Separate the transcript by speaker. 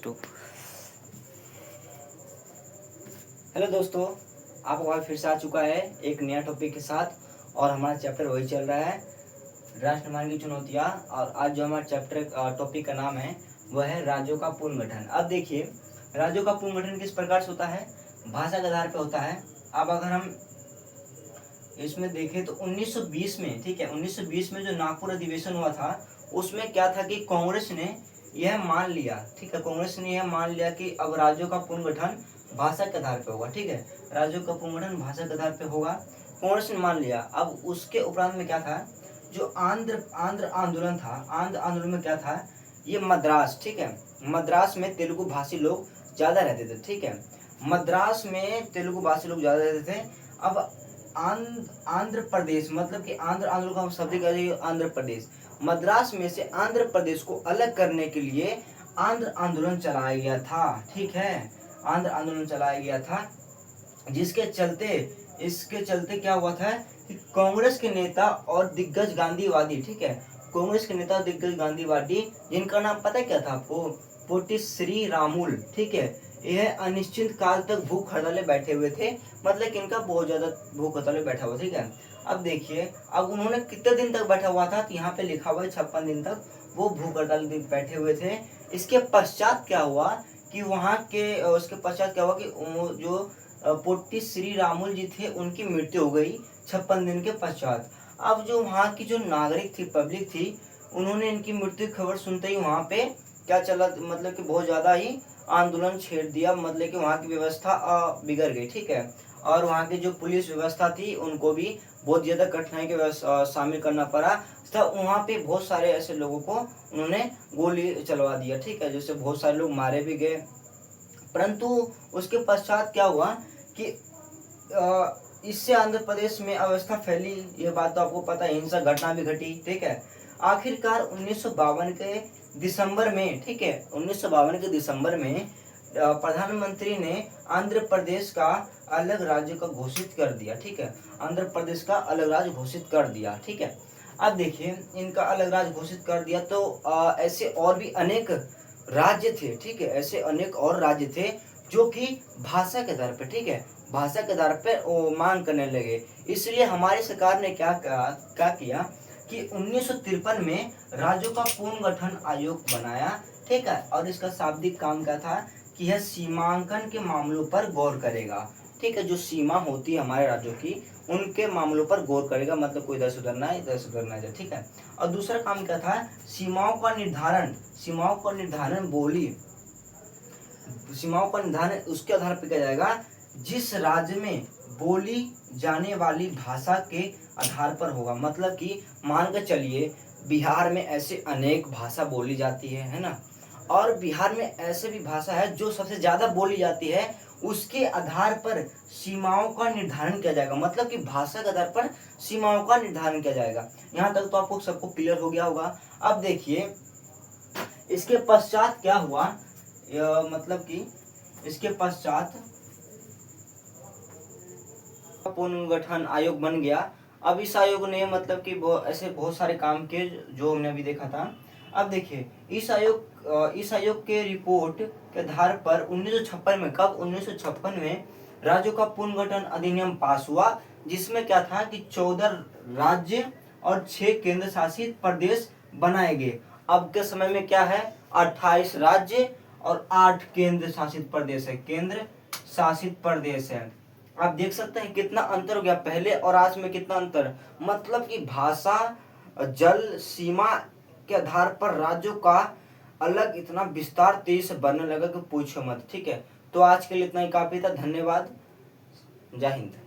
Speaker 1: To. Hello दोस्तों, आपका भाई फिर से आ चुका है एक नया टॉपिक के साथ और हमारा चैप्टर वही चल रहा है राष्ट्र निर्माण की चुनौतियाँ। और आज जो हमारा चैप्टर टॉपिक का नाम है वह है राज्यों का पुनर्गठन। अब देखिए, राज्यों का पुनर्गठन किस प्रकार से होता है? भाषा के आधार पर होता है। अब अगर हम इसमें देखें तो 1920 में, ठीक है, 1920 में जो नागपुर अधिवेशन हुआ था उसमें क्या था कि कांग्रेस ने यह मान लिया, ठीक है, कांग्रेस ने यह मान लिया कि अब राज्यों का पुनर्गठन भाषा के आधार पे होगा। ठीक है, राज्यों का पुनर्गठन भाषा के आधार पे होगा, कांग्रेस ने मान लिया। अब उसके उपरांत में क्या था, जो आंध्र आंध्र आंदोलन था, आंध्र आंदोलन में क्या था, ये मद्रास, ठीक है, मद्रास में तेलुगु भाषी लोग ज्यादा रहते थे। ठीक है, मद्रास में तेलुगु भाषी लोग ज्यादा रहते थे। अब आंध्र प्रदेश, मतलब कि आंध्र आंदोलन का शब्द आंध्र प्रदेश, मद्रास में से आंध्र प्रदेश को अलग करने के लिए आंध्र आंदोलन चलाया गया था। ठीक है, आंध्र आंदोलन चलाया गया था, इसके चलते क्या हुआ था कि कांग्रेस के नेता और दिग्गज गांधीवादी, ठीक है, कांग्रेस के नेता और दिग्गज गांधीवादी, जिनका नाम पता है क्या था आपको? पोटी श्री रामुल, ठीक है, यह अनिश्चित काल तक भूख हड़ताल बैठे हुए थे, मतलब कि इनका बहुत ज्यादा भूख हड़ताल बैठा हुआ। ठीक है, अब देखिए, अब उन्होंने कितने दिन तक बैठा हुआ था, तो यहाँ पे लिखा हुआ है 56 दिन तक वो भूख हड़ताल बैठे हुए थे। इसके पश्चात क्या हुआ कि वहाँ के उसके पश्चात क्या हुआ कि जो पोटी श्री रामुल जी थे उनकी मृत्यु हो गई 56 दिन के पश्चात। अब जो वहाँ की जो नागरिक थी, पब्लिक थी, उन्होंने इनकी मृत्यु की खबर सुनते ही वहाँ पे क्या चला, मतलब कि बहुत ज्यादा ही आंदोलन छेड़ दिया, मतलब कि वहाँ की व्यवस्था बिगड़ गई। ठीक है, और वहाँ की जो पुलिस व्यवस्था थी उनको भी बहुत ज्यादा कठिनाई के शामिल करना पड़ा। तब वहाँ पे बहुत सारे ऐसे लोगों को उन्होंने गोली चलवा दिया। ठीक है, जैसे बहुत सारे लोग मारे भी गए। परंतु उसके पश्चात क्या हुआ कि इससे आंध्र प्रदेश में अवस्था फैली, ये बात तो आपको पता है, हिंसक घटना भी घटी। ठीक है, आखिरकार 1952 के दिसंबर में, ठीक है, 1952 के दिसंबर में प्रधानमंत्री ने आंध्र प्रदेश का अलग राज्य का घोषित कर दिया। ठीक है, आंध्र प्रदेश का अलग राज्य घोषित कर दिया। ठीक है, अब देखिए, इनका अलग राज्य घोषित कर दिया तो ऐसे और भी अनेक राज्य थे। ठीक है, ऐसे अनेक और राज्य थे जो कि भाषा के आधार पर, ठीक है, भाषा के आधार पर मांग करने लगे। इसलिए हमारी सरकार ने क्या किया कि 1953 में राज्यों का पुनर्गठन आयोग बनाया। ठीक है, और इसका शाब्दिक काम क्या था कि यह सीमांकन के मामलों पर गौर करेगा। ठीक है, जो सीमा होती है हमारे राज्यों की, उनके मामलों पर गौर करेगा, मतलब कोई इधर से उधर ना जाए। ठीक है, और दूसरा काम क्या था, सीमाओं का निर्धारण सीमाओं का निर्धारण उसके आधार पर किया जाएगा जिस राज्य में बोली जाने वाली भाषा के आधार पर होगा। मतलब कि मान कर चलिए, बिहार में ऐसे अनेक भाषा बोली जाती है ना, और बिहार में ऐसे भी भाषा है जो सबसे ज्यादा बोली जाती है, उसके आधार पर सीमाओं का निर्धारण किया जाएगा। मतलब कि भाषा के आधार पर सीमाओं का निर्धारण किया जाएगा। यहाँ तक तो आपको सबको क्लियर हो गया होगा। अब देखिए, इसके पश्चात क्या हुआ, मतलब कि इसके पश्चात पुनर्गठन आयोग बन गया। अब इस आयोग ने मतलब कि ऐसे बहुत सारे काम किए जो हमने अभी देखा था। अब देखिए, इस आयोग के रिपोर्ट के आधार पर 1956 में, कब, 1956 में राज्यों का पुनर्गठन अधिनियम पास हुआ, जिसमें क्या था कि 14 राज्य और 6 केंद्र शासित प्रदेश बनाए गए। अब के समय में क्या है, 28 राज्य और 8 केंद्र शासित प्रदेश है, केंद्र शासित प्रदेश है। आप देख सकते हैं कितना अंतर हो गया पहले और आज में, कितना अंतर। मतलब कि भाषा, जल सीमा के आधार पर राज्यों का अलग इतना विस्तार तेजी से बढ़ने लगा कि पूछो मत। ठीक है, तो आज के लिए इतना ही काफी था। धन्यवाद, जय हिंद।